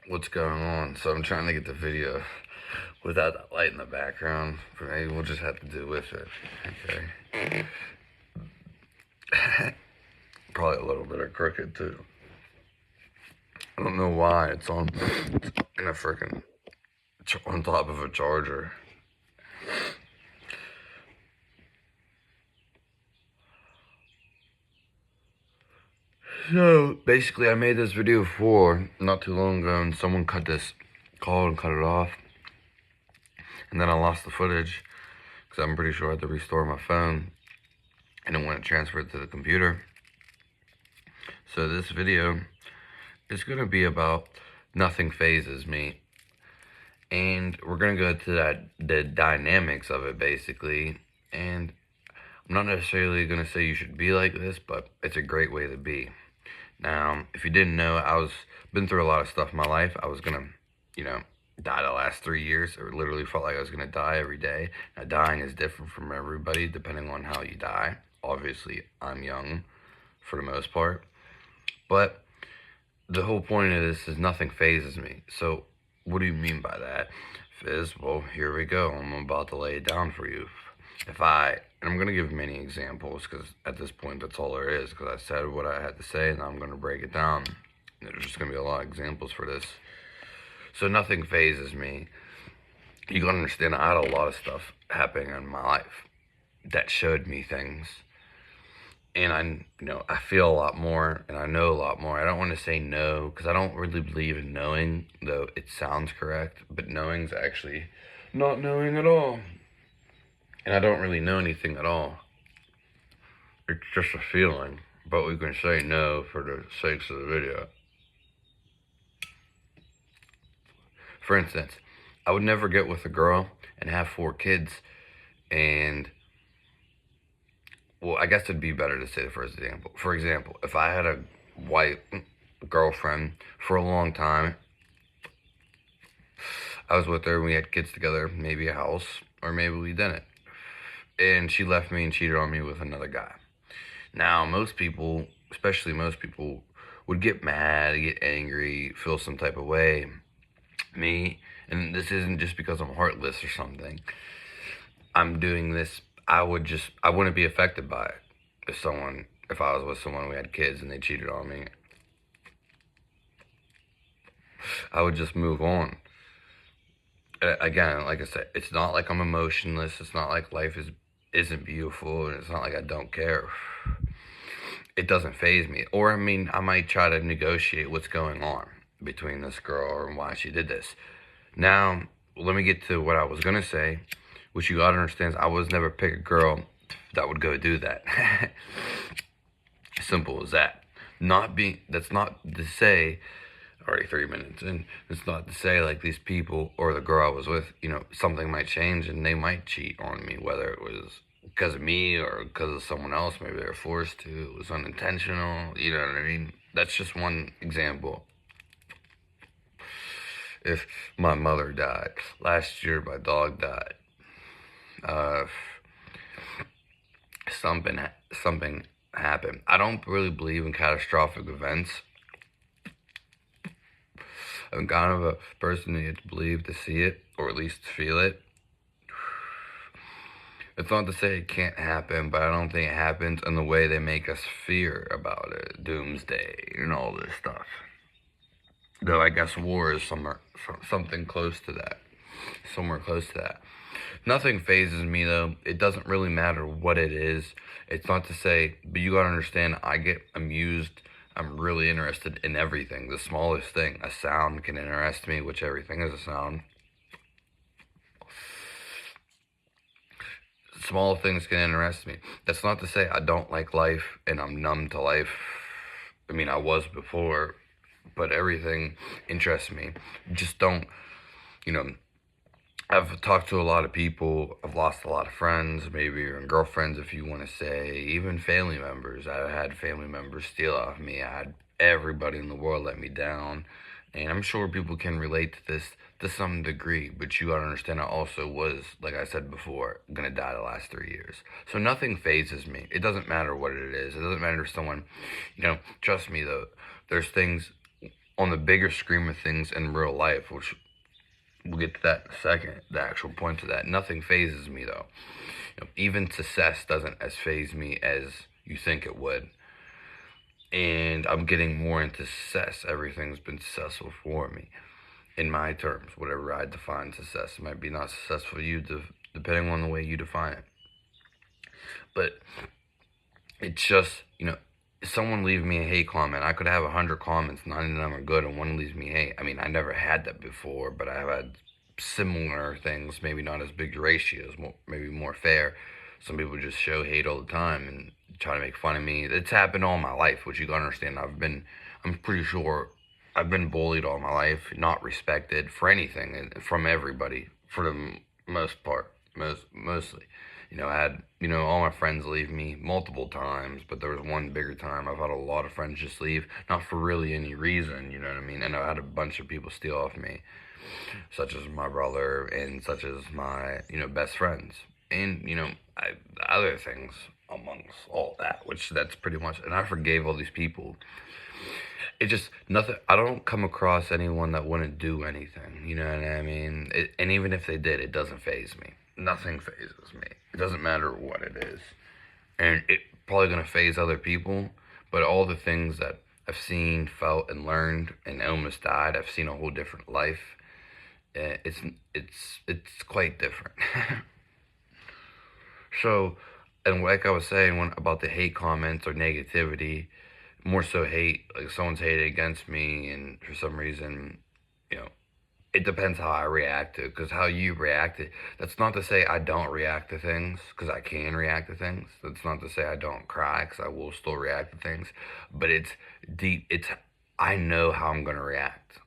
what's going on. So I'm trying to get the video without that light in the background, but maybe we'll just have to do with it. Okay. Probably a little bit of crooked too. I don't know why it's on in a freaking on top of a charger. So basically, I made this video before not too long ago, and someone called and cut it off, and then I lost the footage because I'm pretty sure I had to restore my phone, and it went transferred to the computer. So this video is gonna be about nothing phases me, and we're gonna go to the dynamics of it basically. And I'm not necessarily gonna say you should be like this, but it's a great way to be. Now, if you didn't know, been through a lot of stuff in my life. I was gonna, die the last 3 years. I literally felt like I was gonna die every day. Now, dying is different from everybody depending on how you die. Obviously, I'm young for the most part, but the whole point of this is nothing phases me. So, what do you mean by that? Well, here we go. I'm about to lay it down for you. And I'm going to give many examples because at this point that's all there is, because I said what I had to say and I'm going to break it down. And there's just going to be a lot of examples for this. So nothing phases me. You got to understand, I had a lot of stuff happening in my life that showed me things. And I feel a lot more and I know a lot more. I don't want to say no because I don't really believe in knowing, though it sounds correct, but knowing's actually not knowing at all. And I don't really know anything at all. It's just a feeling, but we can say no for the sakes of the video. For instance, I would never get with a girl and have 4 kids and, well, I guess it'd be better to say the first example. For example, if I had a white girlfriend for a long time, I was with her and we had kids together, maybe a house, or maybe we didn't. And she left me and cheated on me with another guy. Now, most people, especially most people, would get mad, get angry, feel some type of way. Me, and this isn't just because I'm heartless or something. I'm doing this, I wouldn't be affected by it. If I was with someone, we had kids and they cheated on me, I would just move on. Again, like I said, it's not like I'm emotionless. It's not like life isn't beautiful, and it's not like I don't care. It doesn't faze me. Or, I might try to negotiate what's going on between this girl and why she did this. Now, let me get to what I was gonna say, which you gotta understand is I was never pick a girl that would go do that. Simple as that. That's not to say, already 3 minutes in, it's not to say like these people or the girl I was with, something might change and they might cheat on me, whether it was because of me or because of someone else. Maybe they were forced to, it was unintentional, you know what I mean? That's just one example. If my mother died, last year my dog died, something happened. I don't really believe in catastrophic events. I'm kind of a person who gets to believe to see it, or at least feel it. It's not to say it can't happen, but I don't think it happens in the way they make us fear about it. Doomsday and all this stuff. Though I guess war is something close to that. Somewhere close to that. Nothing phases me, though. It doesn't really matter what it is. It's not to say, but you gotta understand, I get amused. I'm really interested in everything. The smallest thing. A sound can interest me, which everything is a sound. Small things can interest me. That's not to say I don't like life and I'm numb to life. I was before, but everything interests me. Just don't, I've talked to a lot of people. I've lost a lot of friends, maybe, or girlfriends, if you want to say, even family members. I've had family members steal off me. I had everybody in the world let me down. And I'm sure people can relate to this to some degree, but you gotta understand I also was, like I said before, gonna die the last 3 years. So nothing phases me. It doesn't matter what it is. It doesn't matter if someone, trust me though, there's things on the bigger scheme of things in real life, which we'll get to that in a second, the actual point to that, nothing phases me though. Even success doesn't as phase me as you think it would. And I'm getting more into success. Everything's been successful for me in my terms, whatever I define success. It might be not successful for you, depending on the way you define it. But it's just, someone leave me a hate comment. I could have 100 comments, 9 of them are good, and one leaves me hate. I mean, I never had that before, but I've had similar things, maybe not as big ratios, maybe more fair. Some people just show hate all the time and try to make fun of me. It's happened all my life, which you gotta understand. I'm pretty sure I've been bullied all my life, not respected for anything from everybody, for the most part, mostly. I had, all my friends leave me multiple times, but there was one bigger time. I've had a lot of friends just leave, not for really any reason, you know what I mean? And I had a bunch of people steal off me, such as my brother and such as my, best friends. And, other things amongst all that, which that's pretty much, and I forgave all these people. It just, nothing, I don't come across anyone that wouldn't do anything, you know what I mean? And even if they did, it doesn't faze me. Nothing phases me. It doesn't matter what it is. And it probably going to phase other people, but all the things that I've seen, felt, and learned, and almost died, I've seen a whole different life. It's quite different. So, and like I was saying about the hate comments or negativity, more so hate, like someone's hated against me, and for some reason, it depends how I react to it, because how you react to it, that's not to say I don't react to things, because I can react to things. That's not to say I don't cry, because I will still react to things. But it's deep, I know how I'm going to react.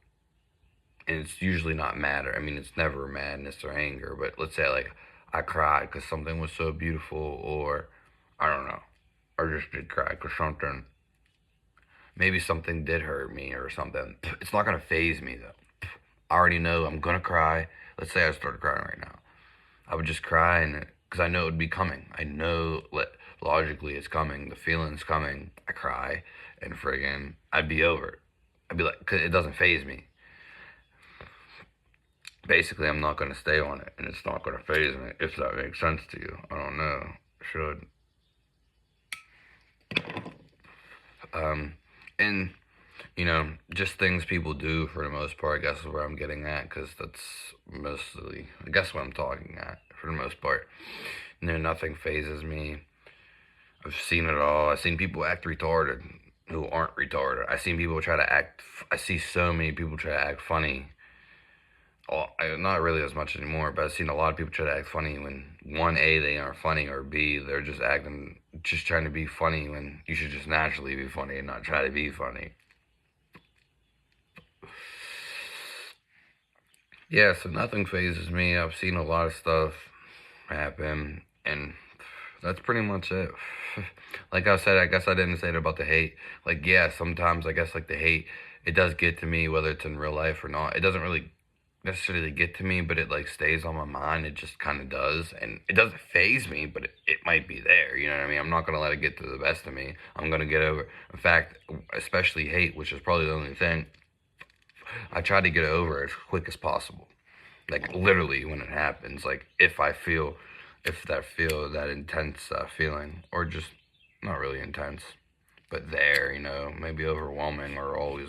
And it's usually not matter. I mean, it's never madness or anger, but let's say like I cried because something was so beautiful, or I don't know, or just did cry because something, maybe something did hurt me or something. It's not going to phase me though. I already know I'm going to cry. Let's say I started crying right now. I would just cry, and because I know it would be coming. I know logically it's coming. The feeling's coming. I cry, and friggin' I'd be over it. I'd be like, because it doesn't phase me. Basically, I'm not going to stay on it, and it's not going to phase me, if that makes sense to you. I don't know. It should. And, just things people do for the most part, I guess is where I'm getting at, because that's mostly, I guess, what I'm talking at, for the most part. Nothing phases me. I've seen it all. I've seen people act retarded who aren't retarded. I've seen people try to act, I see so many people try to act funny. Not really as much anymore, but I've seen a lot of people try to act funny when, one, A, they aren't funny, or B, they're just trying to be funny when you should just naturally be funny and not try to be funny. Yeah, so nothing phases me. I've seen a lot of stuff happen, and that's pretty much it. Like I said, I guess I didn't say it about the hate. Like, yeah, sometimes I guess like the hate, it does get to me, whether it's in real life or not. It doesn't really necessarily get to me, but it like stays on my mind. It just kind of does, and it doesn't phase me, but it might be there, you know what I mean? I'm not going to let it get to the best of me. I'm going to get over it. In fact, especially hate, which is probably the only thing, I try to get over it as quick as possible. Like, literally, when it happens, like, if that intense feeling, or just not really intense, but there, maybe overwhelming, or always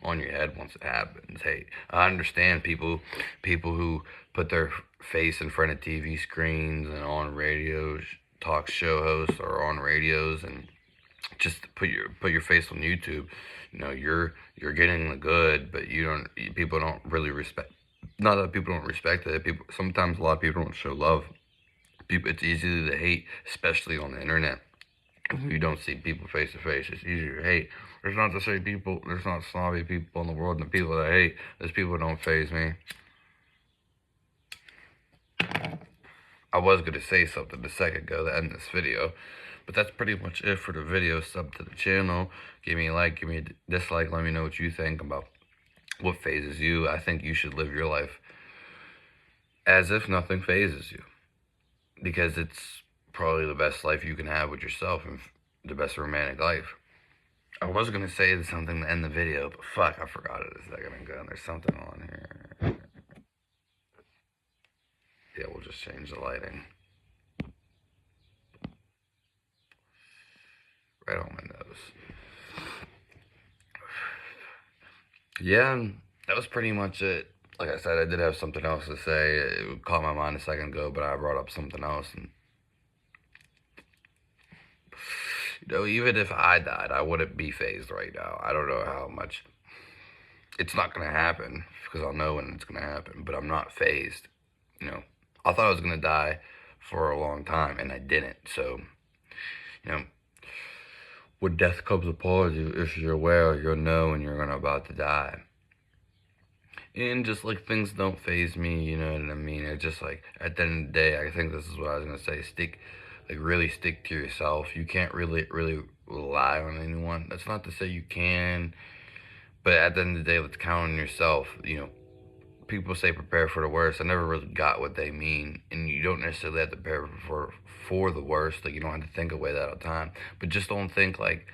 on your head once it happens. Hey, I understand people who put their face in front of TV screens and on radios, talk show hosts, or on radios, and just put your face on YouTube. You're getting the good, but people don't really respect. Not that people don't respect it. Sometimes a lot of people don't show love. It's easy to hate, especially on the internet. You don't see people face to face. It's easier to hate. There's not to say there's not snobby people in the world, and the people that I hate, those people don't faze me. I was going to say something a second ago to end this video, but that's pretty much it for the video. Sub to the channel. Give me a like, give me a dislike. Let me know what you think about what phases you. I think you should live your life as if nothing phases you, because it's probably the best life you can have with yourself, and the best romantic life. I was gonna say something to end the video, but fuck, I forgot it a second ago. And there's something on here. Yeah, we'll just change the lighting. Right on my nose. Yeah, that was pretty much it. Like I said, I did have something else to say. It caught my mind a second ago, but I brought up something else. And, you know, even if I died, I wouldn't be phased right now. I don't know how much. It's not going to happen because I'll know when it's going to happen, but I'm not phased. You know, I thought I was going to die for a long time, and I didn't. So, you know, when death comes upon you, if you're aware, you'll know when you're about to die. And just like things don't phase me, you know what I mean? It's just like at the end of the day, I think this is what I was gonna say. Really stick to yourself. You can't really rely on anyone. That's not to say you can, but at the end of the day, let's count on yourself. You know, people say prepare for the worst. I never really got what they mean, and you don't necessarily have to prepare for the worst. Like you don't have to think away that all the time, but just don't think like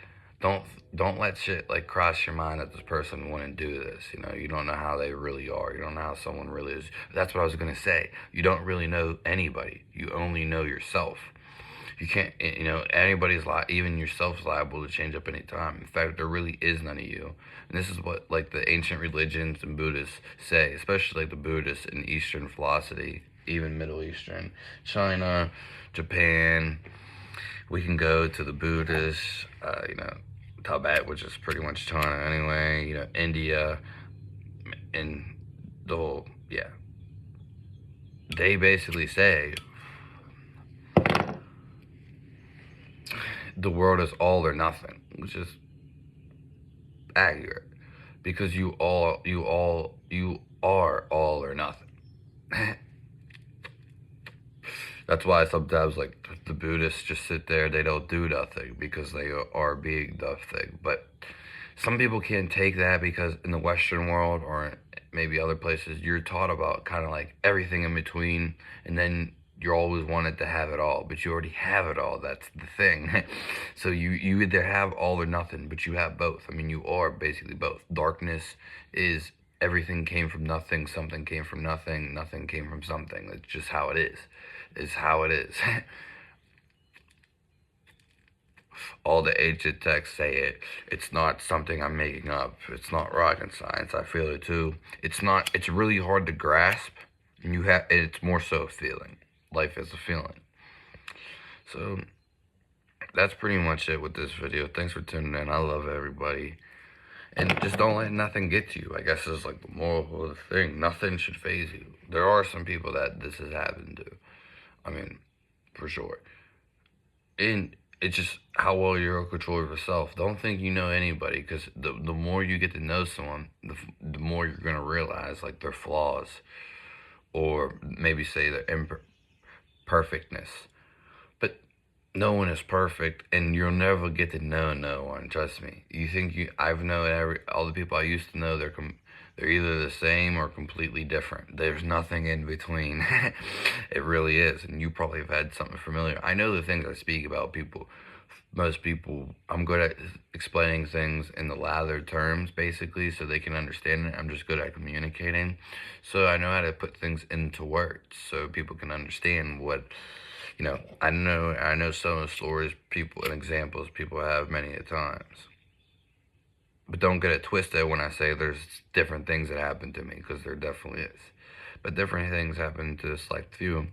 don't let shit like cross your mind that this person wouldn't do this. You know, you don't know how they really are. You don't know how someone really is. That's what I was gonna say. You don't really know anybody. You only know yourself. You can't, you know, anybody's even yourself's liable to change up any time. In fact, there really is none of you. And this is what like the ancient religions and Buddhists say, especially like the Buddhists in Eastern philosophy, even Middle Eastern, China, Japan. We can go to the Buddhists, you know, Tibet, which is pretty much China anyway, you know, India, and the whole, yeah. They basically say the world is all or nothing, which is accurate, because you are all or nothing. That's why sometimes like the Buddhists just sit there, they don't do nothing because they are being nothing. But some people can't take that because in the Western world or maybe other places, you're taught about kind of like everything in between, and then you're always wanted to have it all, but you already have it all. That's the thing. So you either have all or nothing, but you have both. I mean, you are basically both. Darkness is everything came from nothing, something came from nothing, nothing came from something. That's just how it is. Is how it is. All the ancient texts say it. It's not something I'm making up. It's not rocket science. I feel it too. It's not. It's really hard to grasp, and it's more so a feeling. Life is a feeling. So that's pretty much it with this video. Thanks for tuning in. I love everybody. And just don't let nothing get to you. I guess is like the moral of the thing. Nothing should phase you. There are some people that this has happened to. I mean, for sure. And it's just how well you're in control of yourself. Don't think you know anybody, because the more you get to know someone, the more you're going to realize like their flaws, or maybe say their imperfectness. But no one is perfect, and you'll never get to know no one. Trust me. You think I've known all the people I used to know. They're either the same or completely different. There's nothing in between. It really is. And you probably have had something familiar. I know the things I speak about people. Most people, I'm good at explaining things in the lather terms, basically, so they can understand it. I'm just good at communicating. So I know how to put things into words so people can understand what, you know, I know some of the stories and examples people have many a times. But don't get it twisted when I say there's different things that happen to me, because there definitely is. But different things happen to a select few,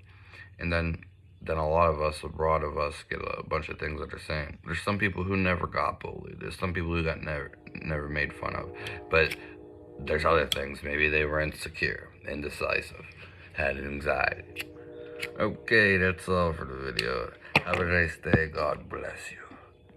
and then a lot of us, a broad of us, get a bunch of things that are same. There's some people who never got bullied. There's some people who got never made fun of. But there's other things. Maybe they were insecure, indecisive, had anxiety. Okay, that's all for the video. Have a nice day. God bless you.